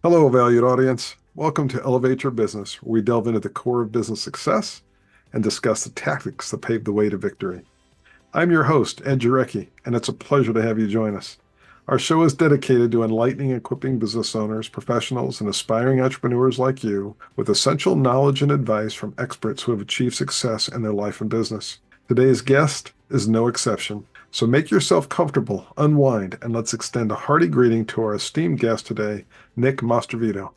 Hello, valued audience. Welcome to Elevate Your Business, where we delve into the core of business success and discuss the tactics that pave the way to victory. I'm your host, Ed Jarecki, and it's a pleasure to have you join us. Our show is dedicated to enlightening and equipping business owners, professionals, and aspiring entrepreneurs like you with essential knowledge and advice from experts who have achieved success in their life and business. Today's guest is no exception. So make yourself comfortable, unwind, and let's extend a hearty greeting to our esteemed guest today, Nick Mastrovito.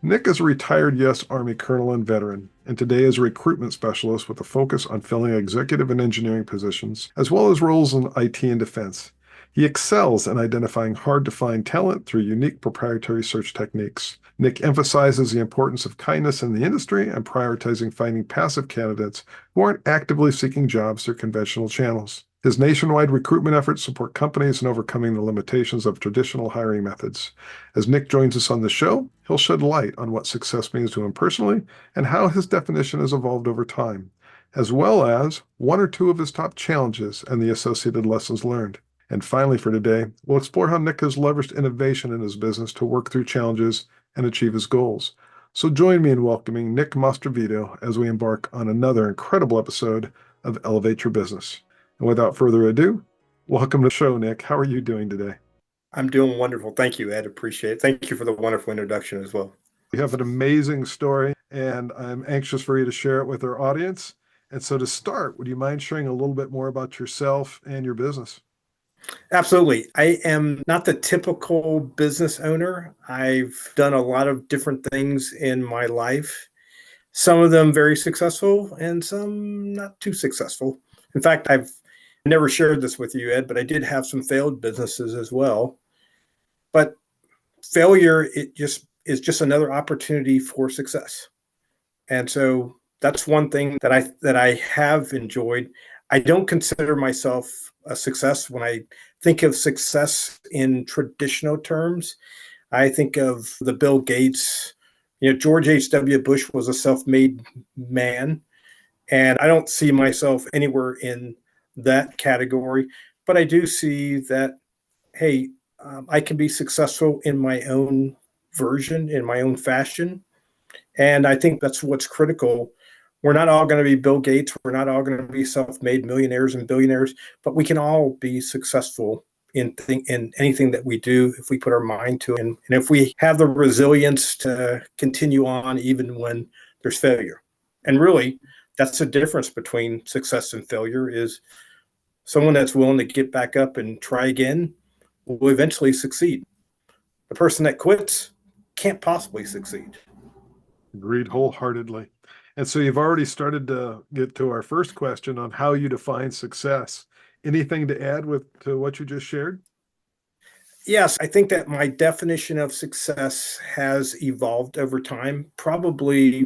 Nick is a retired U.S. Army colonel and veteran, and today is a recruitment specialist with a focus on filling executive and engineering positions, as well as roles in IT and defense. He excels in identifying hard-to-find talent through unique proprietary search techniques. Nick emphasizes the importance of kindness in the industry and prioritizing finding passive candidates who aren't actively seeking jobs through conventional channels. His nationwide recruitment efforts support companies in overcoming the limitations of traditional hiring methods. As Nick joins us on the show, he'll shed light on what success means to him personally and how his definition has evolved over time, as well as one or two of his top challenges and the associated lessons learned. And finally, for today, we'll explore how Nick has leveraged innovation in his business to work through challenges and achieve his goals. So join me in welcoming Nick Mastrovito as we embark on another incredible episode of Elevate Your Business. And without further ado, welcome to the show, Nick. How are you doing today? I'm doing wonderful. Thank you, Ed. Appreciate it. Thank you for the wonderful introduction as well. You have an amazing story, and I'm anxious for you to share it with our audience. And so to start, would you mind sharing a little bit more about yourself and your business? Absolutely. I am not the typical business owner. I've done a lot of different things in my life, some of them very successful and some not too successful. In fact, I've never shared this with you, Ed, but I did have some failed businesses as well. But failure it just is just another opportunity for success. And so that's one thing that I have enjoyed. I don't consider myself a success. When I think of success in traditional terms, I think of the Bill Gates. George H.W. Bush was a self-made man, and I don't see myself anywhere in that category. But I do see that, hey, I can be successful in my own version, in my own fashion. And I think that's what's critical. We're not all going to be Bill Gates. We're not all going to be self-made millionaires and billionaires, but we can all be successful in anything that we do if we put our mind to it, and if we have the resilience to continue on even when there's failure. And really, that's the difference between success and failure. Is someone that's willing to get back up and try again will eventually succeed. The person that quits can't possibly succeed. Agreed wholeheartedly. And so you've already started to get to our first question on how you define success. Anything to add to what you just shared? Yes, I think that my definition of success has evolved over time. Probably,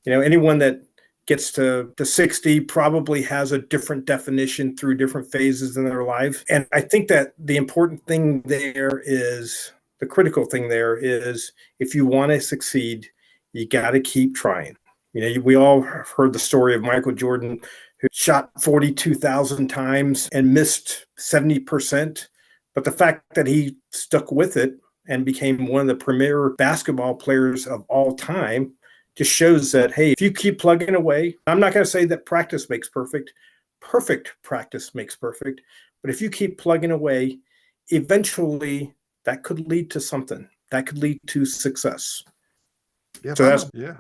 anyone that gets to 60 probably has a different definition through different phases in their life. And I think that the important thing there is, the critical thing there is, if you want to succeed, you got to keep trying. We all have heard the story of Michael Jordan, who shot 42,000 times and missed 70%. But the fact that he stuck with it and became one of the premier basketball players of all time just shows that, hey, if you keep plugging away, I'm not going to say that practice makes perfect. Perfect practice makes perfect. But if you keep plugging away, eventually that could lead to something. That could lead to success. Yeah, So that's yeah.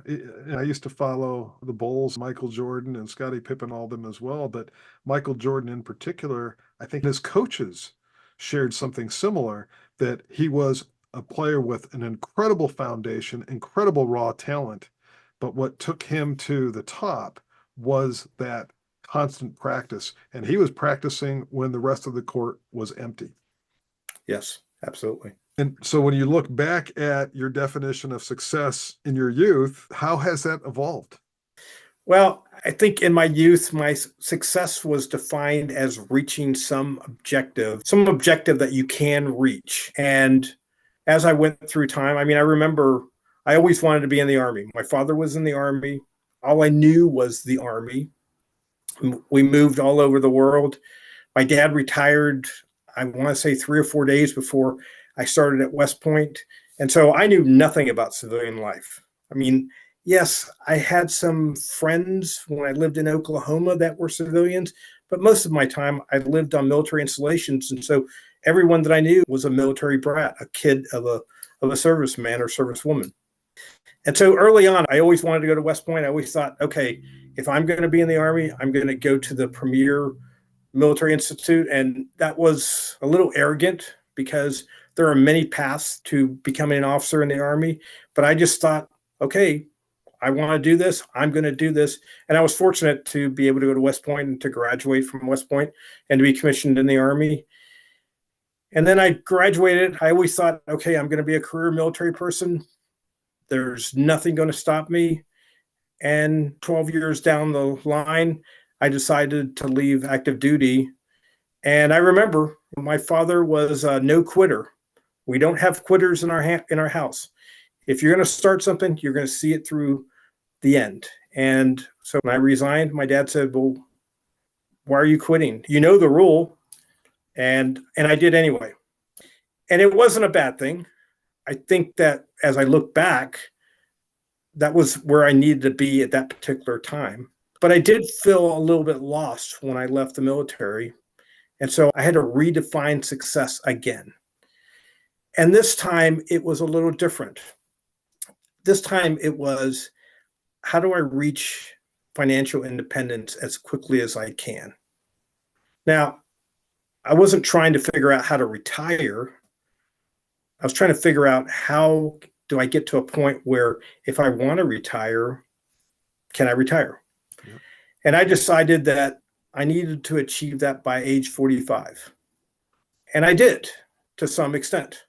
I used to follow the Bulls, Michael Jordan and Scottie Pippen, all of them as well. But Michael Jordan in particular, I think his coaches shared something similar, that he was a player with an incredible foundation, incredible raw talent. But what took him to the top was that constant practice. And he was practicing when the rest of the court was empty. yes, absolutely. And so when you look back at your definition of success in your youth, how has that evolved? Well, I think in my youth, my success was defined as reaching some objective that you can reach. And as I went through time, I remember I always wanted to be in the Army. My father was in the Army. All I knew was the Army. We moved all over the world. My dad retired, I want to say 3 or 4 days before I started at West Point. And so I knew nothing about civilian life. I mean, yes, I had some friends when I lived in Oklahoma that were civilians, but most of my time I lived on military installations. And so everyone that I knew was a military brat, a kid of a serviceman or servicewoman. And so early on, I always wanted to go to West Point. I always thought, okay, if I'm going to be in the Army, I'm going to go to the premier military institute. And that was a little arrogant because there are many paths to becoming an officer in the Army. But I just thought, okay, I want to do this. I'm going to do this. And I was fortunate to be able to go to West Point and to graduate from West Point and to be commissioned in the Army. And then I graduated. I always thought, okay, I'm going to be a career military person. There's nothing going to stop me. And 12 years down the line, I decided to leave active duty. And I remember my father was a no quitter. We don't have quitters in our house. If you're going to start something, you're going to see it through the end. And so when I resigned, my dad said, "Well, why are you quitting? You know the rule." And I did anyway. And it wasn't a bad thing. I think that as I look back, that was where I needed to be at that particular time. But I did feel a little bit lost when I left the military. And so I had to redefine success again. And this time it was a little different. This time it was, how do I reach financial independence as quickly as I can? Now, I wasn't trying to figure out how to retire. I was trying to figure out, how do I get to a point where if I want to retire, can I retire? Yeah. And I decided that I needed to achieve that by age 45. And I did, to some extent.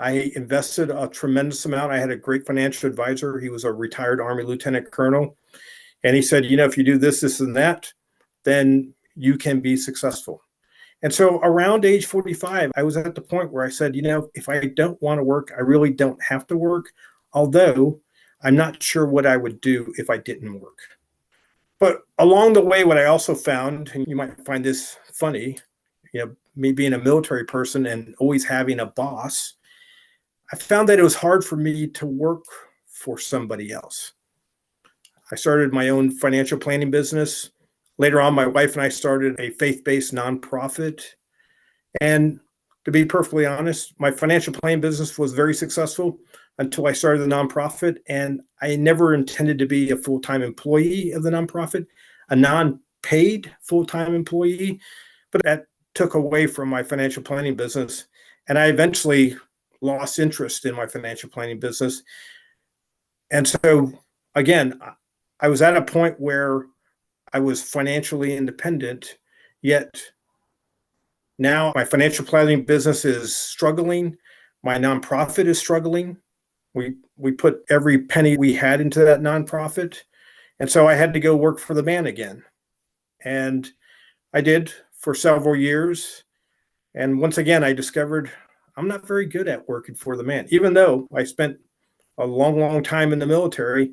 I invested a tremendous amount. I had a great financial advisor. He was a retired Army lieutenant colonel. And he said, if you do this, this, and that, then you can be successful. And so around age 45, I was at the point where I said, if I don't want to work, I really don't have to work, although I'm not sure what I would do if I didn't work. But along the way, what I also found, and you might find this funny, me being a military person and always having a boss, I found that it was hard for me to work for somebody else. I started my own financial planning business. Later on, my wife and I started a faith-based nonprofit. And to be perfectly honest, my financial planning business was very successful until I started the nonprofit. And I never intended to be a full-time employee of the nonprofit, a non-paid full-time employee, but that took away from my financial planning business. And I eventually lost interest in my financial planning business. And so, again, I was at a point where I was financially independent, yet now my financial planning business is struggling. My nonprofit is struggling. We put every penny we had into that nonprofit. And so I had to go work for the man again. And I did for several years. And once again, I discovered I'm not very good at working for the man, even though I spent a long, long time in the military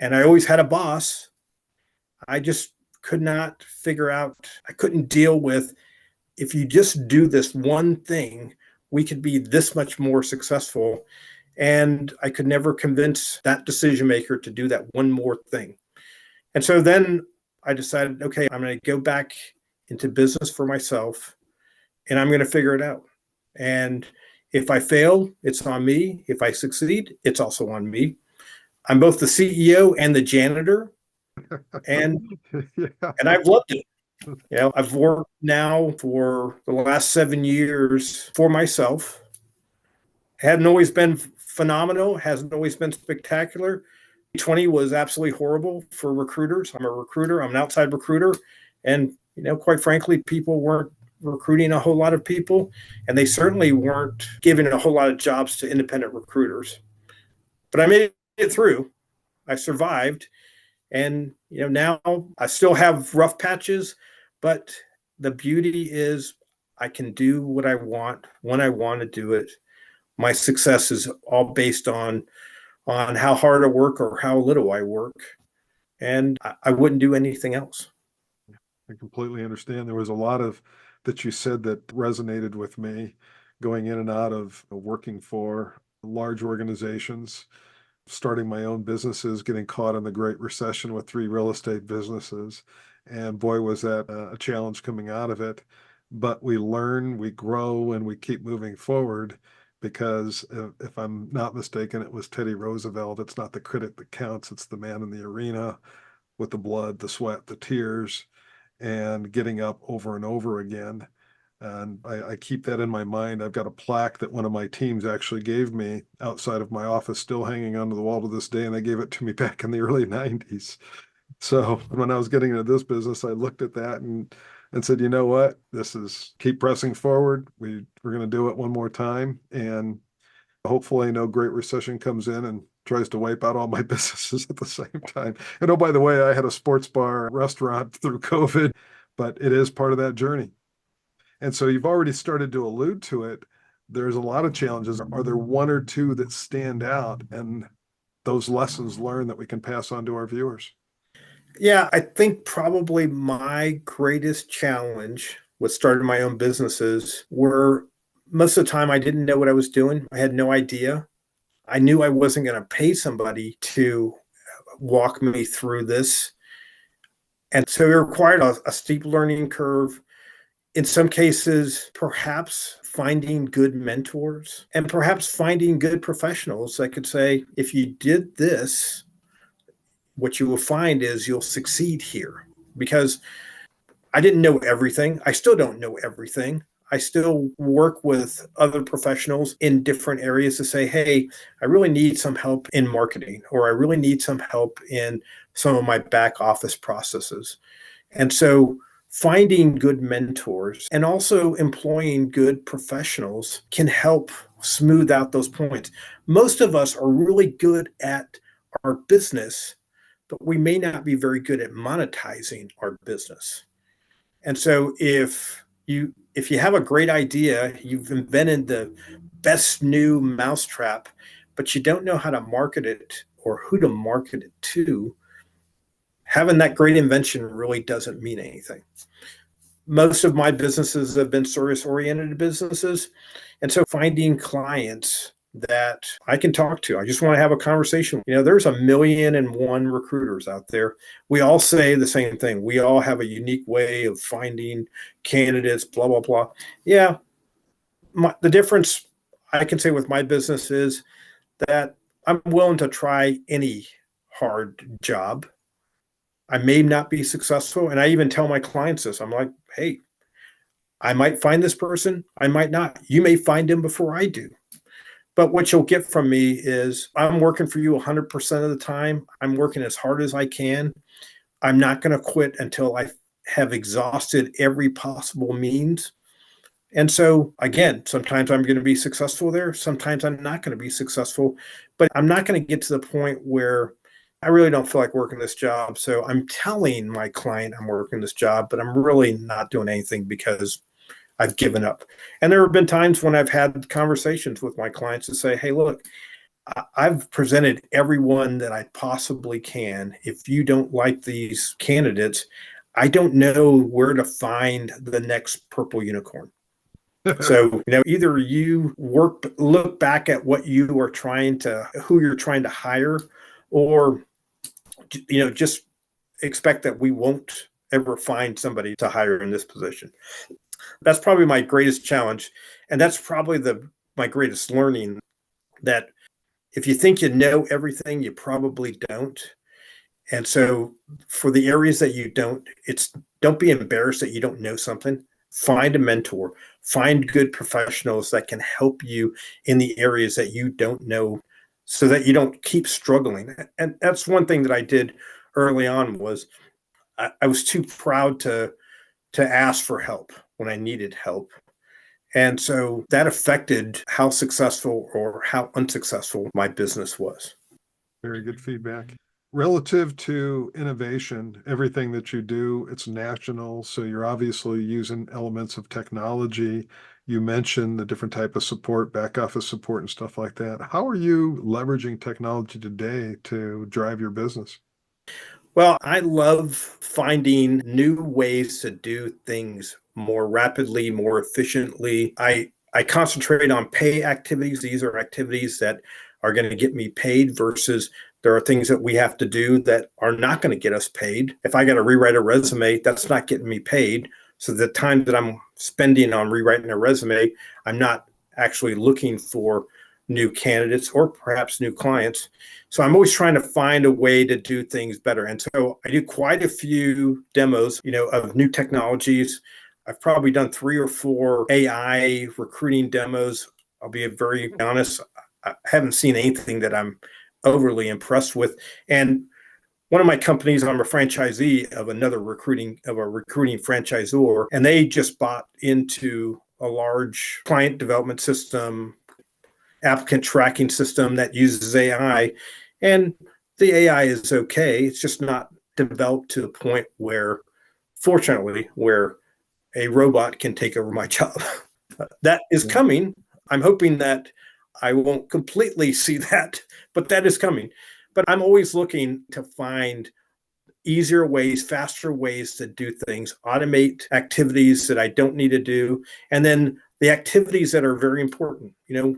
and I always had a boss. I just could not figure out, I couldn't deal with, if you just do this one thing, we could be this much more successful. And I could never convince that decision maker to do that one more thing. And so then I decided, okay, I'm going to go back into business for myself and I'm going to figure it out. And if I fail, it's on me. If I succeed, it's also on me. I'm both the CEO and the janitor. And and I've loved it. I've worked now for the last 7 years for myself. Hadn't always been phenomenal, hasn't always been spectacular. 2020 was absolutely horrible for recruiters. I'm a recruiter, I'm an outside recruiter. And, quite frankly, people weren't recruiting a whole lot of people, and they certainly weren't giving a whole lot of jobs to independent recruiters. But I made it through. I survived. And, now I still have rough patches, but the beauty is I can do what I want when I want to do it. My success is all based on how hard I work or how little I work. And I wouldn't do anything else. I completely understand. There was a lot of that you said that resonated with me, going in and out of working for large organizations, starting my own businesses, getting caught in the Great Recession with 3 real estate businesses. And boy, was that a challenge coming out of it. But we learn, we grow, and we keep moving forward because if I'm not mistaken, it was Teddy Roosevelt. It's not the critic that counts, it's the man in the arena with the blood, the sweat, the tears, and getting up over and over again. And I keep that in my mind. I've got a plaque that one of my teams actually gave me outside of my office, still hanging onto the wall to this day, and they gave it to me back in the early 90s. So when I was getting into this business, I looked at that and said, you know what? This is keep pressing forward. We're going to do it one more time. And hopefully no great recession comes in and tries to wipe out all my businesses at the same time. And oh, by the way, I had a sports bar restaurant through COVID, but it is part of that journey. And so you've already started to allude to it. There's a lot of challenges. Are there one or two that stand out and those lessons learned that we can pass on to our viewers? Yeah, I think probably my greatest challenge with starting my own businesses were most of the time I didn't know what I was doing. I had no idea. I knew I wasn't going to pay somebody to walk me through this. And so it required a steep learning curve. In some cases, perhaps finding good mentors and perhaps finding good professionals that could say, if you did this, what you will find is you'll succeed here. Because I didn't know everything. I still don't know everything. I still work with other professionals in different areas to say, hey, I really need some help in marketing, or I really need some help in some of my back office processes. And so finding good mentors and also employing good professionals can help smooth out those points. Most of us are really good at our business, but we may not be very good at monetizing our business. And so if you have a great idea, you've invented the best new mousetrap, but you don't know how to market it or who to market it to, having that great invention really doesn't mean anything. Most of my businesses have been service oriented businesses. And so finding clients that I can talk to, I just want to have a conversation. There's 1,000,001 recruiters out there. We all say the same thing. We all have a unique way of finding candidates, blah, blah, blah. Yeah. The difference I can say with my business is that I'm willing to try any hard job. I may not be successful. And I even tell my clients this. I'm like, hey, I might find this person. I might not. You may find him before I do. But what you'll get from me is I'm working for you 100% of the time. I'm working as hard as I can. I'm not going to quit until I have exhausted every possible means. And so, again, sometimes I'm going to be successful there. Sometimes I'm not going to be successful. But I'm not going to get to the point where I really don't feel like working this job. So I'm telling my client I'm working this job, but I'm really not doing anything because I've given up. And there have been times when I've had conversations with my clients to say, hey, look, I've presented everyone that I possibly can. If you don't like these candidates, I don't know where to find the next purple unicorn. So, either you look back at what you are who you're trying to hire, or, just expect that we won't ever find somebody to hire in this position. That's probably my greatest challenge. And that's probably my greatest learning, that if you think you know everything, you probably don't. And so for the areas that you don't be embarrassed that you don't know something. Find a mentor, find good professionals that can help you in the areas that you don't know so that you don't keep struggling. And that's one thing that I did early on was I was too proud to ask for help when I needed help. And so that affected how successful or how unsuccessful my business was. Very good feedback. Relative to innovation, everything that you do, it's national. So you're obviously using elements of technology. You mentioned the different type of support, back office support and stuff like that. How are you leveraging technology today to drive your business? Well, I love finding new ways to do things more rapidly, more efficiently. I I concentrate on pay activities. These are activities that are going to get me paid versus there are things that we have to do that are not going to get us paid. If I got to rewrite a resume, that's not getting me paid. So the time that I'm spending on rewriting a resume, I'm not actually looking for new candidates or perhaps new clients. So I'm always trying to find a way to do things better. And so I do quite a few demos, of new technologies. I've probably done 3 or 4 AI recruiting demos. I'll be very honest. I haven't seen anything that I'm overly impressed with. And one of my companies, I'm a franchisee of a recruiting franchisor, and they just bought into a large client development system, applicant tracking system that uses AI. And the AI is okay. It's just not developed to the point where, fortunately, where a robot can take over my job. That is Yeah. coming. I'm hoping that I won't completely see that, but that is coming. But I'm always looking to find easier ways, faster ways to do things, automate activities that I don't need to do. And then the activities that are very important,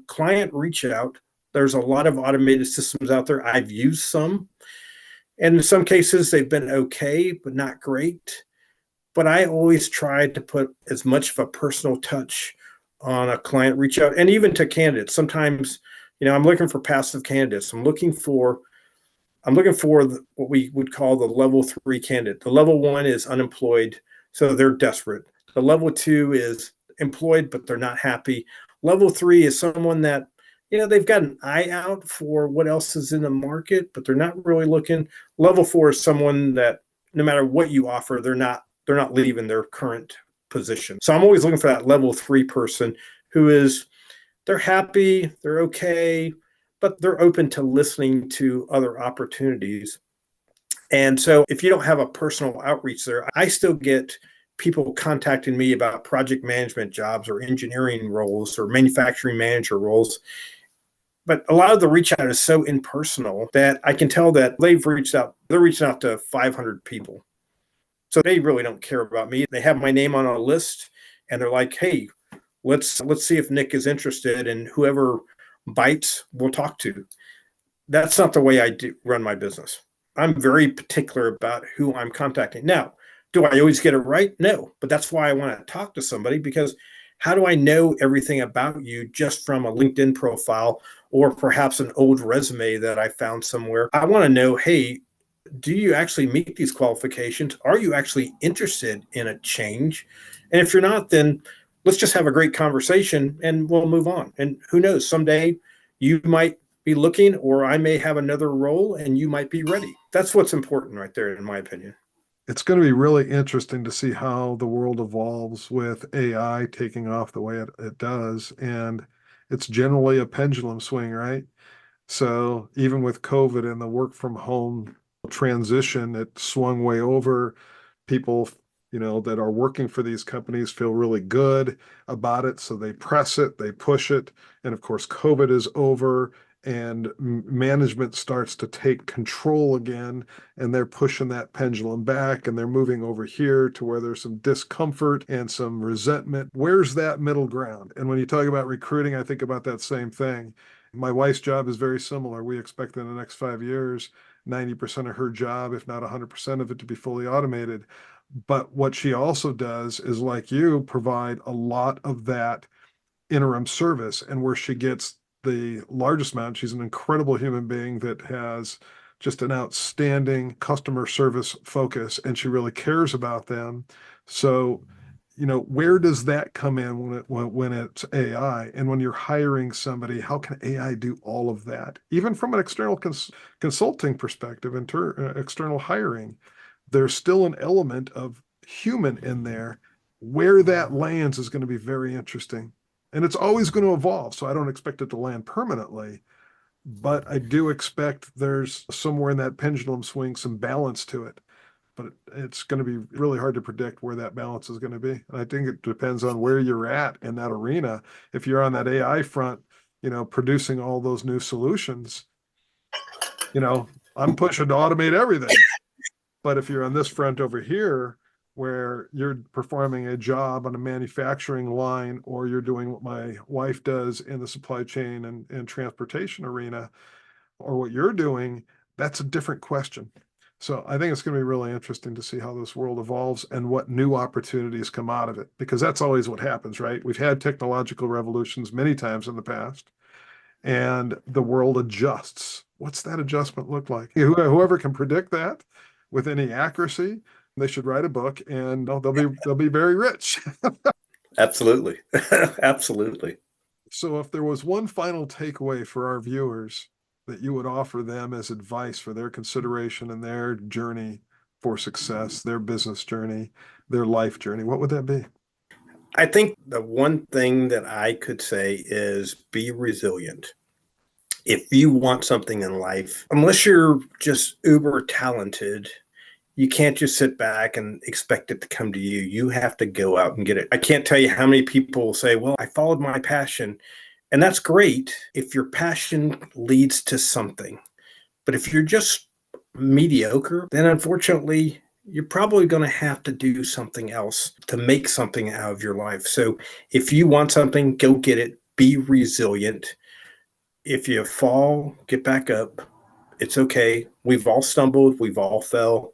client reach out. There's a lot of automated systems out there. I've used some, and in some cases they've been okay, but not great. But I always try to put as much of a personal touch on a client reach out, and even to candidates. Sometimes, I'm looking for passive candidates. I'm looking for what we would call the level 3 candidate. The level 1 is unemployed, so they're desperate. The level 2 is employed, but they're not happy. Level 3 is someone that, they've got an eye out for what else is in the market, but they're not really looking. Level 4 is someone that no matter what you offer, they're not leaving their current position. So I'm always looking for that level 3 person who is, they're happy, they're okay, but they're open to listening to other opportunities. And so if you don't have a personal outreach there, I still get people contacting me about project management jobs or engineering roles or manufacturing manager roles. But a lot of the reach out is so impersonal that I can tell that they're reaching out to 500 people. So they really don't care about me. They have my name on a list and they're like, hey, let's see if Nick is interested, and whoever bites we'll talk to. That's not the way I run my business. I'm very particular about who I'm contacting. Now, do I always get it right? No, but that's why I want to talk to somebody, because how do I know everything about you just from a LinkedIn profile or perhaps an old resume that I found somewhere? I want to know, hey, do you actually meet these qualifications? Are you actually interested in a change? And if you're not, then let's just have a great conversation and we'll move on. And who knows, someday you might be looking, or I may have another role and you might be ready. That's what's important right there, in my opinion. It's going to be really interesting to see how the world evolves with AI taking off the way it does. And it's generally a pendulum swing, right? So even with COVID and the work from home transition, it swung way over. People, that are working for these companies feel really good about it. So they press it, they push it. And of course, COVID is over and management starts to take control again, and they're pushing that pendulum back and they're moving over here to where there's some discomfort and some resentment. Where's that middle ground? And when you talk about recruiting, I think about that same thing. My wife's job is very similar. We expect in the next 5 years, 90% of her job, if not 100% of it, to be fully automated. But what she also does is, like you, provide a lot of that interim service, and where she gets the largest amount. She's an incredible human being that has just an outstanding customer service focus, and she really cares about them. So, where does that come in when it's AI? And when you're hiring somebody, how can AI do all of that? Even from an external consulting perspective, external hiring, there's still an element of human in there. Where that lands is going to be very interesting. And it's always going to evolve. So I don't expect it to land permanently, but I do expect there's somewhere in that pendulum swing some balance to it. But it's going to be really hard to predict where that balance is going to be. And I think it depends on where you're at in that arena. If you're on that AI front, producing all those new solutions, I'm pushing to automate everything. But if you're on this front over here, where you're performing a job on a manufacturing line, or you're doing what my wife does in the supply chain and transportation arena, or what you're doing, that's a different question. So I think it's going to be really interesting to see how this world evolves and what new opportunities come out of it, because that's always what happens, right? We've had technological revolutions many times in the past, and the world adjusts. What's that adjustment look like? Whoever can predict that with any accuracy, they should write a book, and they'll be very rich. Absolutely. Absolutely. So if there was one final takeaway for our viewers that you would offer them as advice for their consideration and their journey for success, their business journey, their life journey, what would that be? I think the one thing that I could say is be resilient. If you want something in life, unless you're just uber talented, you can't just sit back and expect it to come to you. You have to go out and get it. I can't tell you how many people say, well, I followed my passion. And that's great if your passion leads to something. But if you're just mediocre, then unfortunately, you're probably going to have to do something else to make something out of your life. So if you want something, go get it. Be resilient. If you fall, get back up. It's okay. We've all stumbled, we've all fell.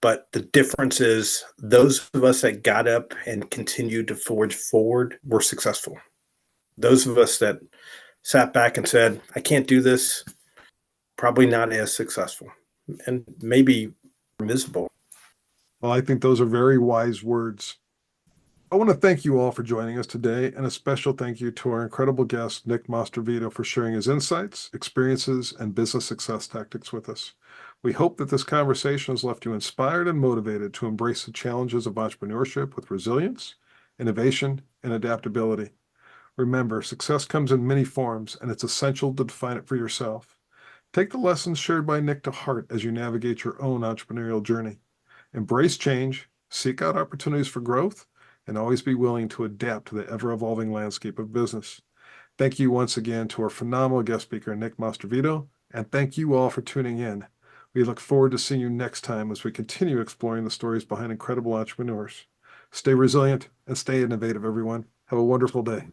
But the difference is those of us that got up and continued to forge forward were successful. Those of us that sat back and said, I can't do this, probably not as successful and maybe miserable. Well, I think those are very wise words. I want to thank you all for joining us today, and a special thank you to our incredible guest, Nick Mastrovito, for sharing his insights, experiences, and business success tactics with us. We hope that this conversation has left you inspired and motivated to embrace the challenges of entrepreneurship with resilience, innovation, and adaptability. Remember, success comes in many forms, and it's essential to define it for yourself. Take the lessons shared by Nick to heart as you navigate your own entrepreneurial journey. Embrace change, seek out opportunities for growth, and always be willing to adapt to the ever-evolving landscape of business. Thank you once again to our phenomenal guest speaker, Nick Mastrovito, and thank you all for tuning in. We look forward to seeing you next time as we continue exploring the stories behind incredible entrepreneurs. Stay resilient and stay innovative, everyone. Have a wonderful day.